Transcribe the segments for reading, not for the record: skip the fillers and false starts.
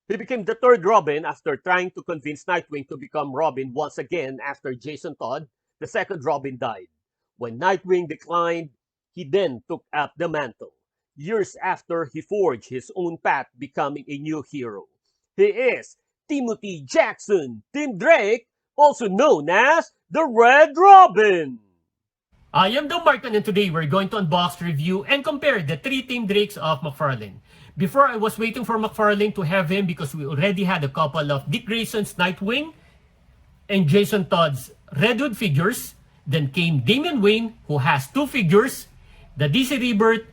He became the third Robin after trying to convince Nightwing to become Robin once again after Jason Todd, the second Robin, died. When Nightwing declined, he then took up the mantle. Years after, he forged his own path, becoming a new hero. He is Timothy Jackson, Tim Drake, also known as the Red Robin. I am the Mark, and today we're going to unbox, review, and compare the three Team Drakes of McFarlane. Before, I was waiting for McFarlane to have him because we already had a couple of Dick Grayson's Nightwing and Jason Todd's Red Hood figures. Then came Damian Wayne, who has two figures, the DC Rebirth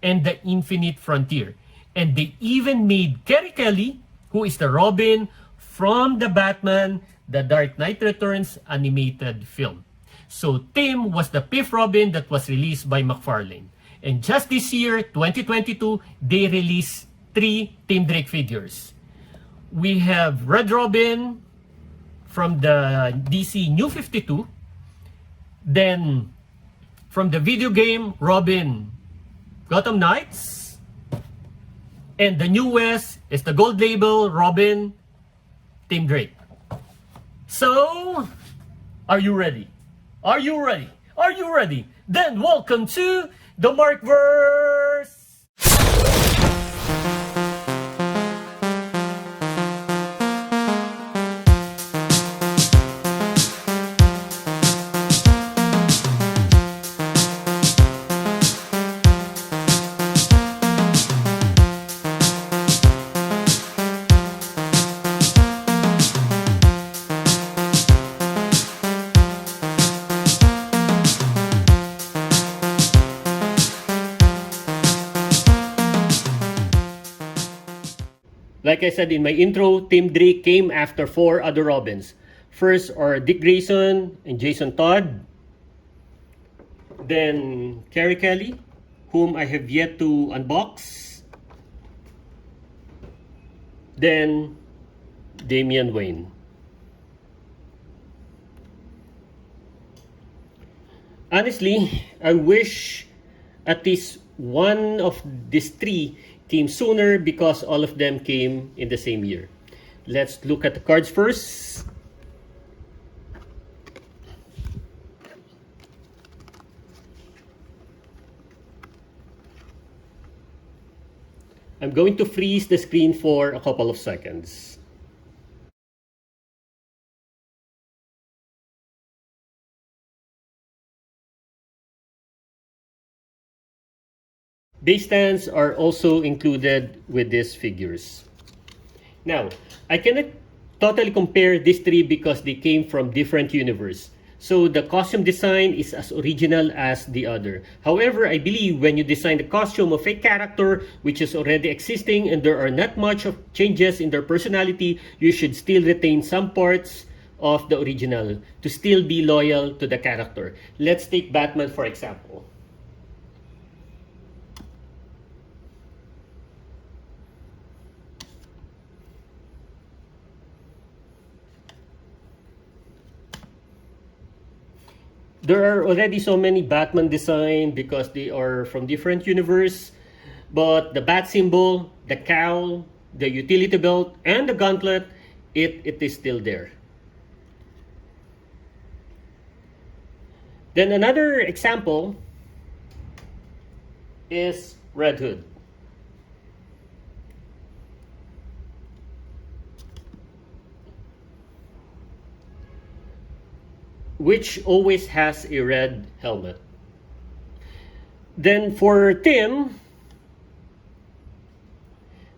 and the Infinite Frontier. And they even made Kerry Kelly, who is the Robin from the Batman The Dark Knight Returns animated film. So Tim was the fifth Robin that was released by McFarlane. And just this year, 2022, they released three Tim Drake figures. We have Red Robin from the DC New 52. Then, from the video game, Robin, Gotham Knights. And the newest is the gold label Robin, Tim Drake. So, are you ready? Are you ready? Are you ready? Then welcome to the Markverse! Like I said in my intro, Tim Drake came after four other Robins. First are Dick Grayson and Jason Todd. Then Kerry Kelly, whom I have yet to unbox. Then Damian Wayne. Honestly, I wish at least one of these three came sooner because all of them came in the same year. Let's look at the cards first. I'm going to freeze the screen for a couple of seconds. Base stands are also included with these figures. Now, I cannot totally compare these three because they came from different universes. So the costume design is as original as the other. However, I believe when you design the costume of a character which is already existing and there are not much of changes in their personality, you should still retain some parts of the original to still be loyal to the character. Let's take Batman for example. There are already so many Batman design because they are from different universe. But the bat symbol, the cowl, the utility belt, and the gauntlet, it is still there. Then another example is Red Hood. Which always has a red helmet. Then for Tim,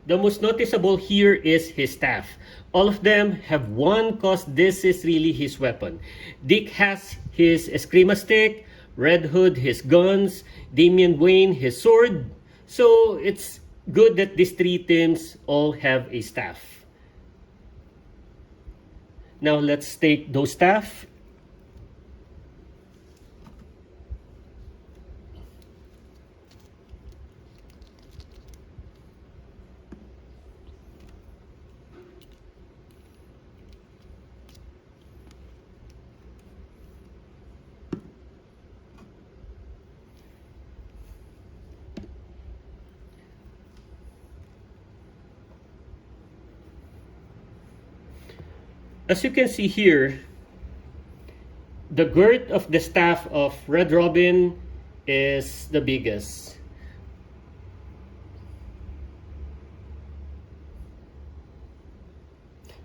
the most noticeable here is his staff. All of them have one because this is really his weapon. Dick has his Eskrima stick, Red Hood his guns, Damian Wayne his sword. So it's good that these three Tims all have a staff. Now let's take those staff. As you can see here, the girth of the staff of Red Robin is the biggest.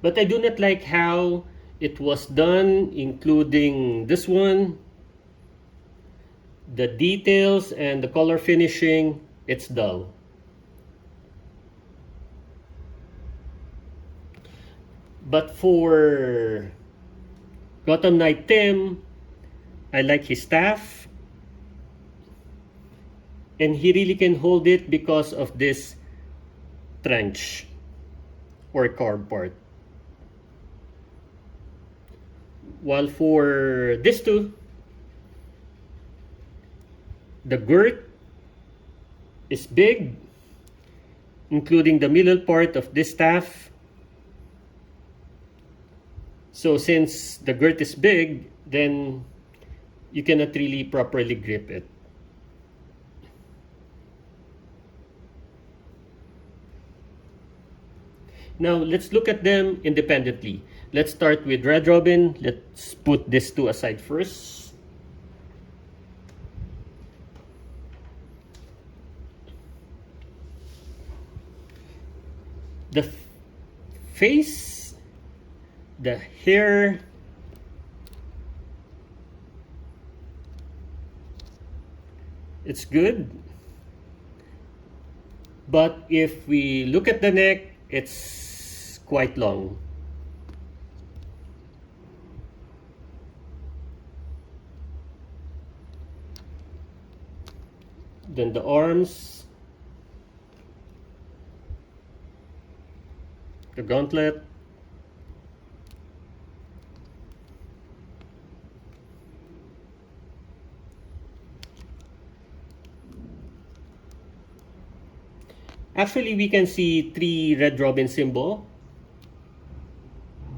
But I do not like how it was done, including this one. The details and the color finishing, it's dull. But for Gotham Knight Tim, I like his staff. And he really can hold it because of this trench or carb part. While for this two, the girth is big, including the middle part of this staff. So since the girth is big, then you cannot really properly grip it. Now let's look at them independently. Let's start with Red Robin. Let's put these two aside first. The face, the hair, it's good. But if we look at the neck, it's quite long. Then the arms, the gauntlet, actually we can see 3 Red Robin symbol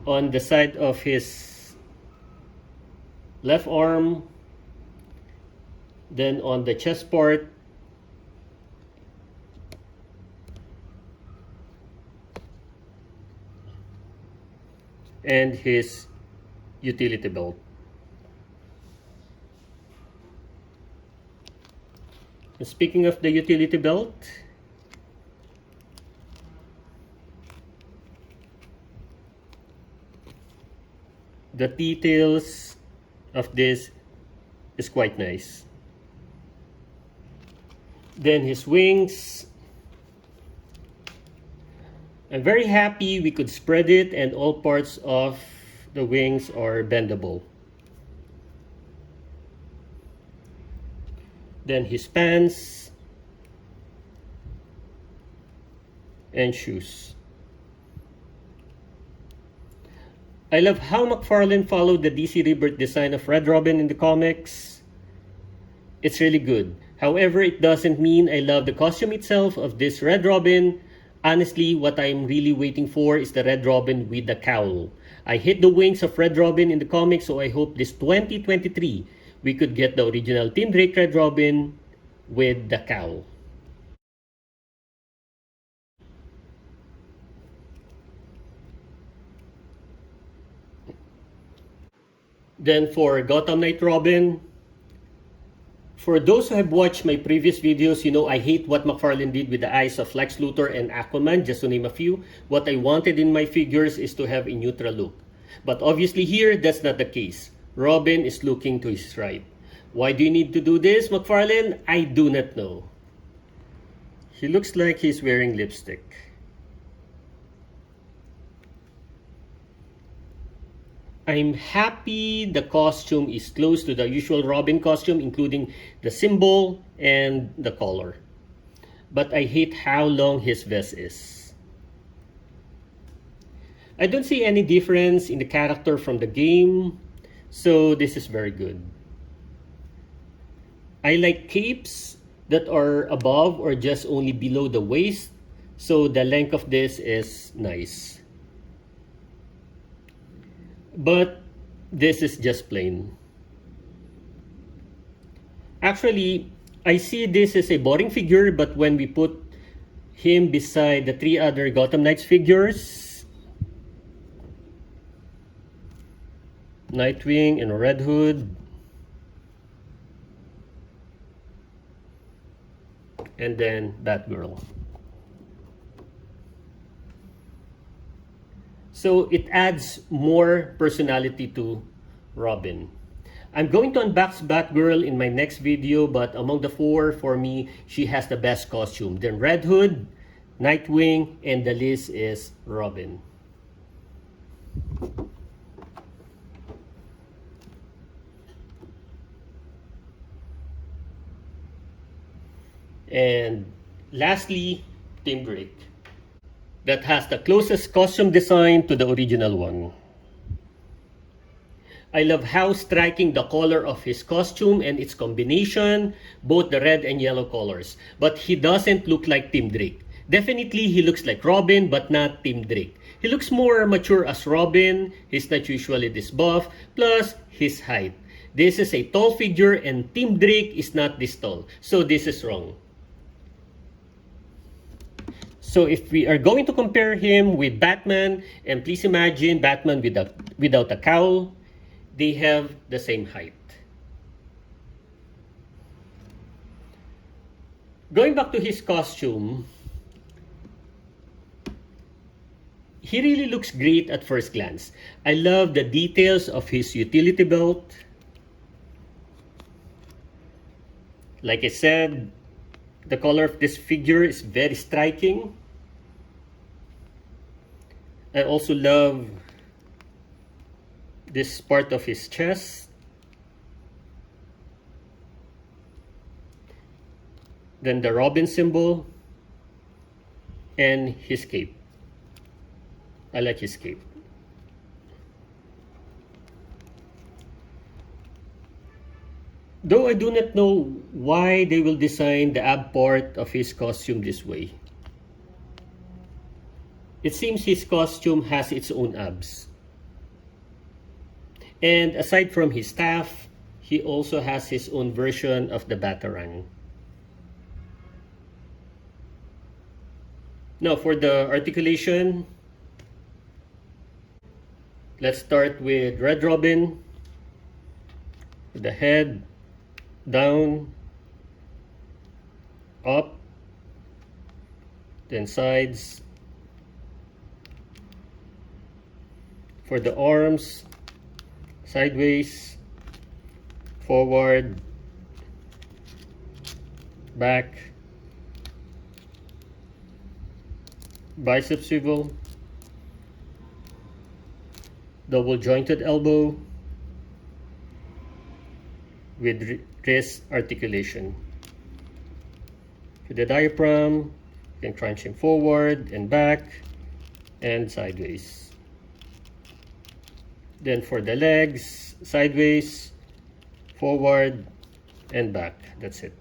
on the side of his left arm, then on the chest part, and his utility belt. And speaking of the utility belt, the details of this is quite nice. Then his wings, I'm very happy we could spread it and all parts of the wings are bendable. Then his pants and shoes. I love how McFarlane followed the DC Rebirth design of Red Robin in the comics. It's really good. However, it doesn't mean I love the costume itself of this Red Robin. Honestly, what I'm really waiting for is the Red Robin with the cowl. I hate the wings of Red Robin in the comics, so I hope this 2023 we could get the original Tim Drake Red Robin with the cowl. Then for Gotham Knight Robin, for those who have watched my previous videos, you know I hate what McFarlane did with the eyes of Lex Luthor and Aquaman, just to name a few. What I wanted in my figures is to have a neutral look. But obviously here, that's not the case. Robin is looking to his right. Why do you need to do this, McFarlane? I do not know. He looks like he's wearing lipstick. I'm happy the costume is close to the usual Robin costume, including the symbol and the collar. But I hate how long his vest is. I don't see any difference in the character from the game, so this is very good. I like capes that are above or just only below the waist, so the length of this is nice. But this is just plain. Actually, I see this as a boring figure, but when we put him beside the 3 other Gotham Knights figures, Nightwing and Red Hood. And then Batgirl. So it adds more personality to Robin. I'm going to unbox Batgirl in my next video, but among the four, for me, she has the best costume. Then Red Hood, Nightwing, and the list is Robin. And lastly, Tim Drake. That has the closest costume design to the original one. I love how striking the color of his costume and its combination, both the red and yellow colors. But he doesn't look like Tim Drake. Definitely he looks like Robin, but not Tim Drake. He looks more mature as Robin, he's not usually this buff, plus his height. This is a tall figure and Tim Drake is not this tall, so this is wrong. So if we are going to compare him with Batman, and please imagine Batman without a cowl, they have the same height. Going back to his costume, he really looks great at first glance. I love the details of his utility belt. Like I said, the color of this figure is very striking. I also love this part of his chest. Then the Robin symbol and his cape. I like his cape. Though I do not know why they will design the ab part of his costume this way. It seems his costume has its own abs. And aside from his staff, he also has his own version of the Batarang. Now for the articulation, let's start with Red Robin. The head, down, up, then sides. For the arms, sideways, forward, back, bicep swivel, double jointed elbow with wrist articulation. For the diaphragm, you can crunch him forward and back and sideways. Then for the legs, sideways, forward, and back. That's it.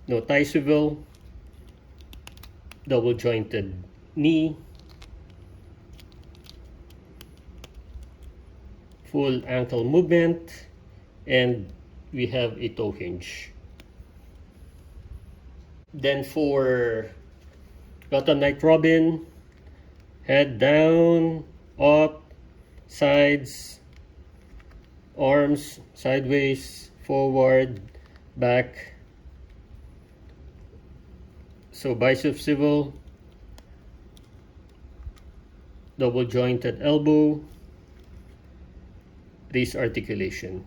No thigh swivel, double jointed knee, full ankle movement, and we have a toe hinge. Then for Gotham Knight Robin, head down, up, sides, arms, sideways, forward, back. So bicep swivel, double jointed elbow, wrist articulation.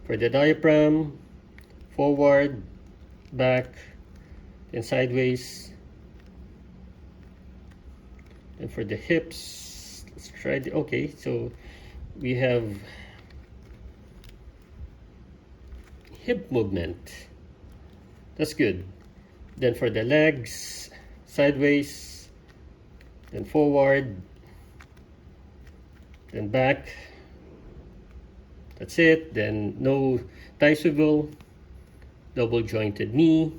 For the diaphragm, forward, back, and sideways. And for the hips, let's try the, okay, so we have hip movement. That's good. Then for the legs, sideways, then forward, then back. That's it. Then no thigh swivel, double jointed knee.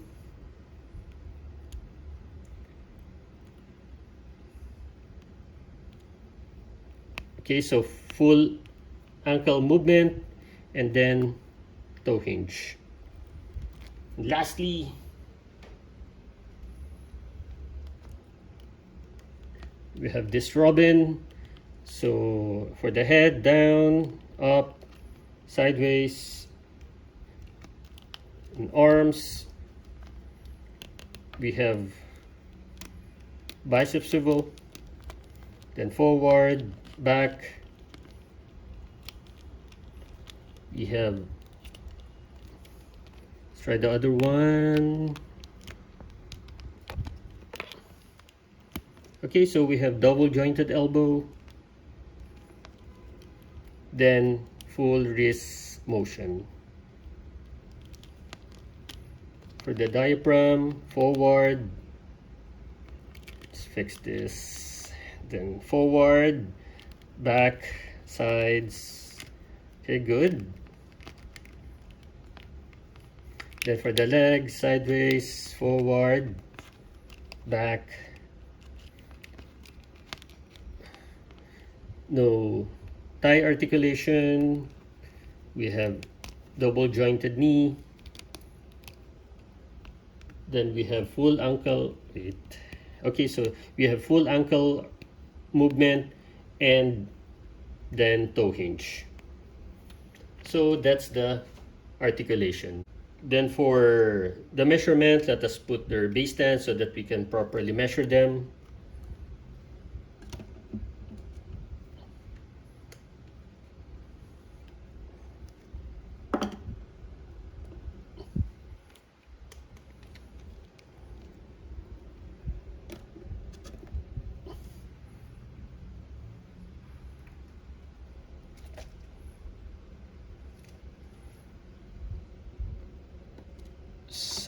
Okay, so full ankle movement and then toe hinge. And lastly, we have this Robin, So for the head, down, up, sideways, and arms, we have bicep swivel, then forward, back, we have, let's try the other one. Okay, so we have double jointed elbow, then full wrist motion. For the diaphragm, forward, let's fix this, then forward, back, sides. Okay, good. Then for the legs, sideways, forward, back. No thigh articulation. We have double jointed knee. Then we have full ankle. Wait. Okay, so we have full ankle movement and then toe hinge. So that's the articulation. Then for the measurement, let us put their base stand so that we can properly measure them.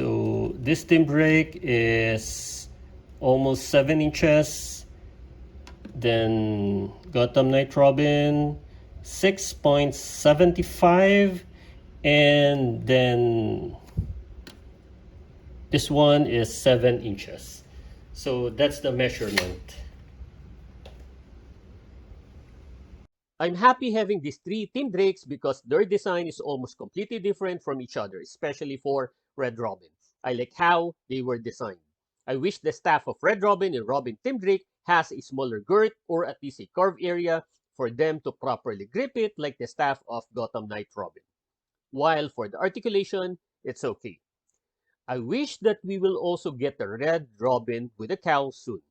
So this team break is almost 7 inches. Then Gotham Knight Robin 6.75, and then this one is 7 inches. So that's the measurement. I'm happy having these three Team Drakes because their design is almost completely different from each other, especially for Red Robin. I like how they were designed. I wish the staff of Red Robin and Robin Team Drake has a smaller girth or at least a curved area for them to properly grip it like the staff of Gotham Knight Robin. While for the articulation, it's okay. I wish that we will also get the Red Robin with a cowl soon.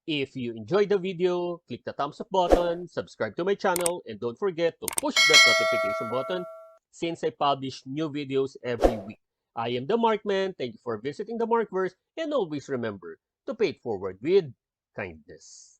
If you enjoyed the video, click the thumbs up button, subscribe to my channel, and don't forget to push that notification button since I publish new videos every week. I am the Markman. Thank you for visiting the Markverse, and always remember to pay it forward with kindness.